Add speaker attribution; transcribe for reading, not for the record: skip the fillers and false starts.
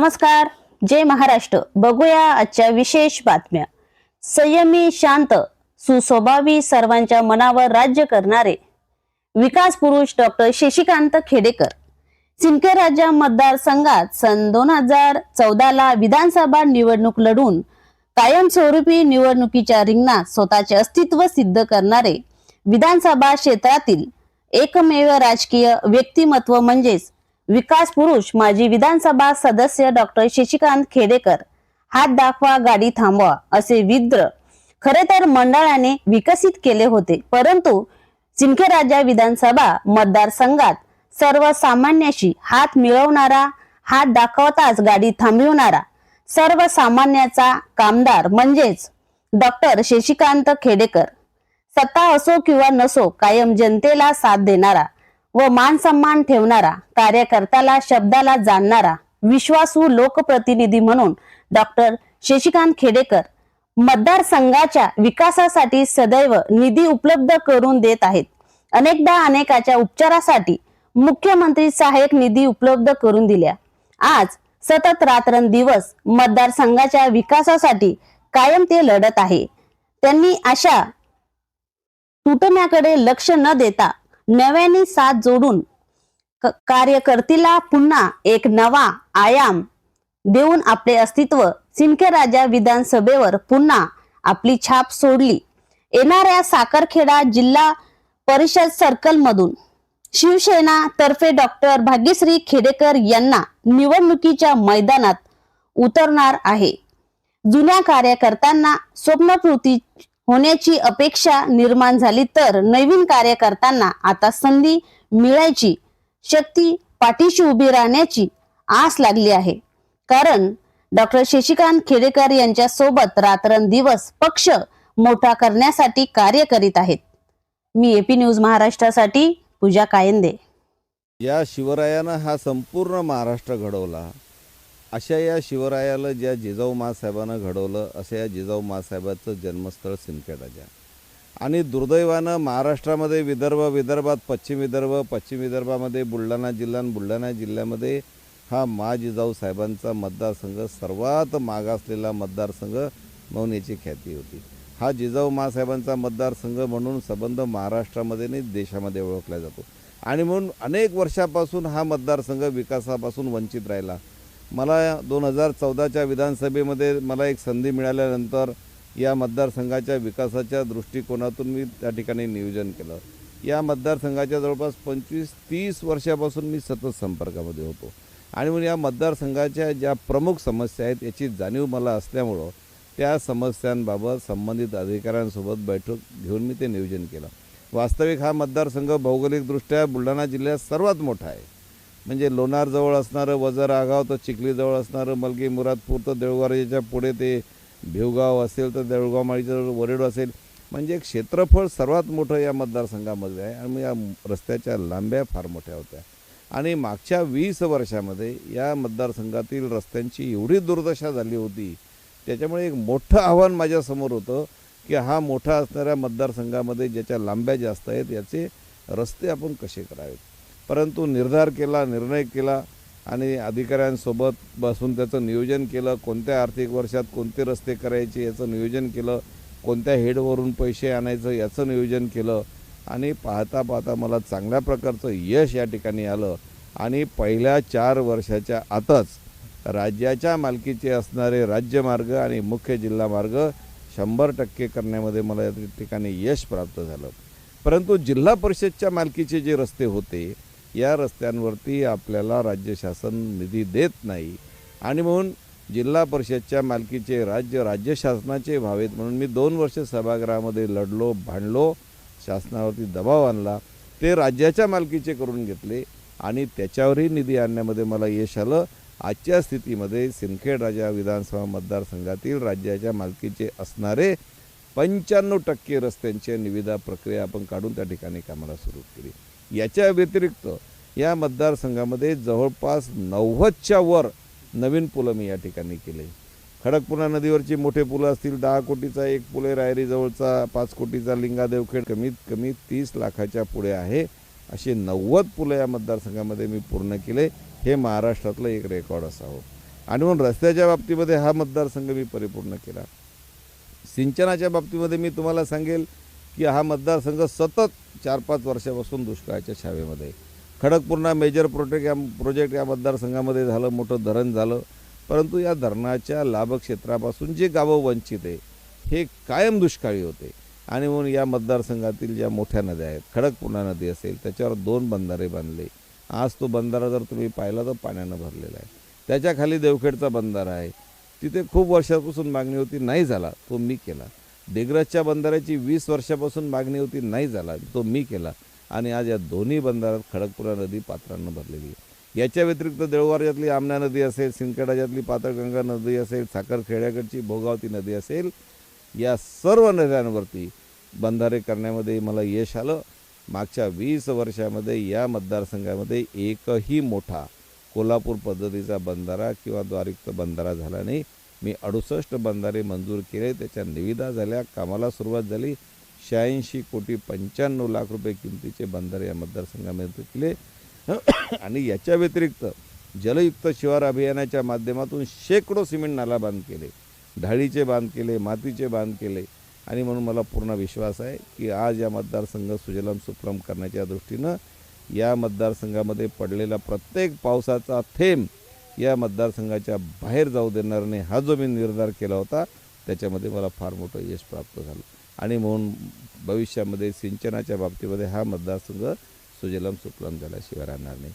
Speaker 1: नमस्कार, जय महाराष्ट्र। बघूया आजच्या विशेष बातम्या। संयमी, शांत, सुस्वभावी, सर्वांच्या मनावर राज्य करणारे विकास पुरुष डॉक्टर शशिकांत खेडेकर सिंदखेड राजा मतदारसंघात सन 2014 ला विधानसभा निवडणूक लढून कायमस्वरूपी निवडणुकीच्या रिंगणात स्वतःचे अस्तित्व सिद्ध करणारे विधानसभा क्षेत्रातील एकमेव राजकीय व्यक्तिमत्व म्हणजेच विकास पुरुष माजी विधानसभा सदस्य डॉक्टर शशिकांत खेडेकर। हात दाखवा, गाडी थांबवा असे विद्र खरे तर मंडळाने विकसित केले होते, परंतु सिंदखेड राजा विधानसभा मतदारसंघात सर्वसामान्याशी हात मिळवणारा, हात दाखवताच गाडी थांबविणारा सर्वसामान्याचा कामदार म्हणजेच डॉक्टर शशिकांत खेडेकर। सत्ता असो किंवा नसो, कायम जनतेला साथ देणारा व मान सन्मान ठेवणारा, कार्यकर्त्याला शब्दाला जाणणारा विश्वासू लोकप्रतिनिधी म्हणून डॉक्टर शशिकांत खेडेकर मतदारसंघाच्या विकासासाठी सदैव निधी उपलब्ध करून देत आहेत। अनेकदा अनेकाच्या उपचारासाठी मुख्यमंत्री सहाय्यक निधी उपलब्ध करून दिल्या। आज सतत रात्रंदिवस मतदारसंघाच्या विकासासाठी कायम ते लढत आहे। त्यांनी अशा तुटण्याकडे लक्ष न देता नव्याने साथ जोडून कार्यकर्त्याला पुन्हा एक नवा आयाम देऊन आपले अस्तित्व सिंदखेड राजा विधानसभेवर पुन्हा आपली छाप सोडली। येणाऱ्या साखरखेडा जिल्हा परिषद सर्कल मधून शिवसेना तर्फे डॉक्टर भाग्यश्री खेडेकर यांना निवडणुकीच्या मैदानात उतरणार आहे। जुन्या कार्यकर्त्यांना स्वप्नपूर्ती होण्याची अपेक्षा निर्माण झाली तर नवीन कार्यकर्त्यांना आता संधी मिळायची, शक्ती पाठीशी उभी राहण्याची आस लागली आहे। कारण डॉक्टर शशिकांत खेडेकर यांच्या सोबत रात्रंदिवस पक्ष मोठा करण्यासाठी कार्य करीत आहेत। मी एपी न्यूज महाराष्ट्रासाठी पूजा कायंदे।
Speaker 2: या शिवरायानं हा संपूर्ण महाराष्ट्र घडवला, अशा या शिवरायाला ज्या जिजाऊ माँसाहेबांना घडवलं, असं या जिजाऊ माँसाहेबांचं जन्मस्थळ सिंदखेड राजा। आणि दुर्दैवानं महाराष्ट्रामध्ये विदर्भात पश्चिम विदर्भामध्ये बुलढाणा जिल्हा, बुलढाणा जिल्ह्यामध्ये हा मा जिजाऊ साहेबांचा मतदारसंघ सर्वात मागासलेला मतदारसंघ म्हणून याची ख्याती होती। हा जिजाऊ माँसाहेबांचा मतदारसंघ म्हणून संबंध महाराष्ट्रामध्ये नाही देशामध्ये ओळखला जातो। आणि म्हणून अनेक वर्षापासून हा मतदारसंघ विकासापासून वंचित राहिला। मला 2014च्या विधानसभेमध्ये मला एक संधी मिळाल्यानंतर या मतदारसंघाच्या विकासाच्या दृष्टिकोनातून मी त्या ठिकाणी नियोजन केलं। या मतदारसंघाच्या जवळपास 25-30 वर्षापासून मी सतत संपर्कामध्ये होतो आणि म्हणून या मतदारसंघाच्या ज्या प्रमुख समस्या आहेत याची जाणीव मला असल्यामुळं त्या समस्यांबाबत संबंधित अधिकाऱ्यांसोबत बैठक घेऊन मी ते नियोजन केलं। वास्तविक हा मतदारसंघ भौगोलिकदृष्ट्या बुलढाणा जिल्ह्यात सर्वात मोठा आहे। म्हणजे लोणारजवळ असणारं वजर आगाव तर चिखलीजवळ असणारं मलगी मुरादपूर तर देऊळगावच्या पुढे ते भिवगाव असेल तर देऊळगाव माळीचं वरेड असेल, म्हणजे क्षेत्रफळ सर्वात मोठं या मतदारसंघामध्ये आहे। आणि या रस्त्याच्या लांब्या फार मोठ्या होत्या आणि मागच्या 20 वर्षामध्ये या मतदारसंघातील रस्त्यांची एवढी दुर्दशा झाली होती, त्याच्यामुळे एक मोठं आव्हान माझ्यासमोर होतं की हा मोठा असणाऱ्या मतदारसंघामध्ये ज्याच्या लांब्या जास्त आहेत याचे रस्ते आपण कसे करावेत। परंतु निर्णय केला आणि अधिकाऱ्यांसोबत बसून त्याचं नियोजन केलं। कोणत्या आर्थिक वर्षात कोणते रस्ते करायचे याचं नियोजन केलं, कोणत्या हेडवरून पैसे आणायचं याचं नियोजन केलं आणि पाहता मला चांगल्या प्रकारचं यश या ठिकाणी आलं। आणि पहिल्या 4 वर्षाच्या आतच राज्याच्या मालकीचे असणारे राज्यमार्ग आणि मुख्य जिल्हा मार्ग 100% करण्यामध्ये मला या ठिकाणी यश प्राप्त झालं। परंतु जिल्हा परिषदच्या मालकीचे जे रस्ते होते या रस्त्यांवरती आपल्याला राज्य शासन निधी देत नाही आणि म्हणून जिल्हा परिषदच्या मालकीचे राज्य शासनाचे व्हावेत म्हणून मी 2 वर्ष सभागृहामध्ये लढलो, भांडलो, शासनावरती दबाव आणला, ते राज्याच्या मालकीचे करून घेतले आणि त्याच्यावरही निधी आणण्यामध्ये मला यश आलं। आजच्या स्थितीमध्ये सिंदखेड राजा विधानसभा मतदारसंघातील राज्याच्या मालकीचे असणारे 95% रस्त्यांची निविदा प्रक्रिया आपण काढून त्या ठिकाणी कामाला सुरू केली। याच्या व्यतिरिक्त या मतदारसंघामध्ये जवळपास 90च्या वर नवीन पुलं मी या ठिकाणी केले। खडकपूर्णा नदीवरची मोठे पुलं असतील, 10 कोटीचा एक पूल आहे, रायरी जवळचा 5 कोटीचा लिंगादेवखेड कमीत कमी 30 लाखाच्या पुढे आहे, असे 90 पुलं या मतदारसंघामध्ये मी पूर्ण केले। हे महाराष्ट्रातलं एक रेकॉर्ड असावं। आणि म्हणून रस्त्याच्या बाबतीमध्ये हा मतदारसंघ मी परिपूर्ण केला. सिंचनाच्या बाबतीमध्ये मी तुम्हाला सांगेल की हा मतदारसंघ सतत 4-5 वर्षापासून दुष्काळाच्या छावेमध्ये आहे. खडकपूर्णा मेजर प्रोजेक्ट या मतदारसंघामध्ये झालं, मोठं धरण झालं, परंतु या धरणाच्या लाभक्षेत्रापासून जे गावं वंचित आहे हे कायम दुष्काळी होते. आणि म्हणून या मतदारसंघातील ज्या मोठ्या नद्या आहेत, खडकपूर्णा नदी असेल, त्याच्यावर 2 बंधारे बांधले. आज तो बंधारा जर तुम्ही पाहिला तर पाण्यानं भरलेला आहे. त्याच्या खाली देवखेडचा बंधारा आहे, तिथे खूप वर्षापासून मागणी होती, नाही झाला, तो मी केला. डिग्रजच्या बंधाऱ्याची 20 वर्षापासून मागणी होती, नाही झाला, तो मी केला. आणि आज या दोन्ही बंधारात खडकपूर्णा नदी पात्रांना भरलेली आहे. याच्या व्यतिरिक्त देववारजातली आमना नदी असेल, सिंदखेडाच्यातली पाताळगंगा नदी असेल, साखरखेड्याकडची भोगावती नदी असेल, या सर्व नद्यांवरती बंधारे करण्यामध्ये मला यश आलं. मागच्या 20 वर्षामध्ये या मतदारसंघामध्ये एकही मोठा कोल्हापूर पद्धतीचा बंधारा किंवा द्वारयुक्त बंधारा झाला नाही. मी 68 बंधारे मंजूर केले, त्याच्या निविदा झाल्या, कामाला सुरुवात झाली. 86,95,00,00,000 किमतीचे बंधारे या मतदारसंघामध्ये केले. आणि याच्या व्यतिरिक्त जलयुक्त शिवार अभियानाच्या माध्यमातून शेकडो सिमेंट नाला बांध केले, ढाळीचे बांध केले, मातीचे बांध केले. आणि म्हणून मला पूर्ण विश्वास आहे की आज या मतदारसंघ सुजलाम सुफलाम करण्याच्या दृष्टीनं या मतदारसंघामध्ये पडलेला प्रत्येक पावसाचा थेंब या मतदारसंघाच्या बाहेर जाऊ देणार नाही, हा जो मी निर्धार केला होता त्याच्यामध्ये मला फार मोठं यश प्राप्त झालं. आणि म्हणून भविष्यामध्ये सिंचनाच्या बाबतीमध्ये हा मतदारसंघ सुजलाम सुफलाम झाल्याशिवाय राहणार नाही.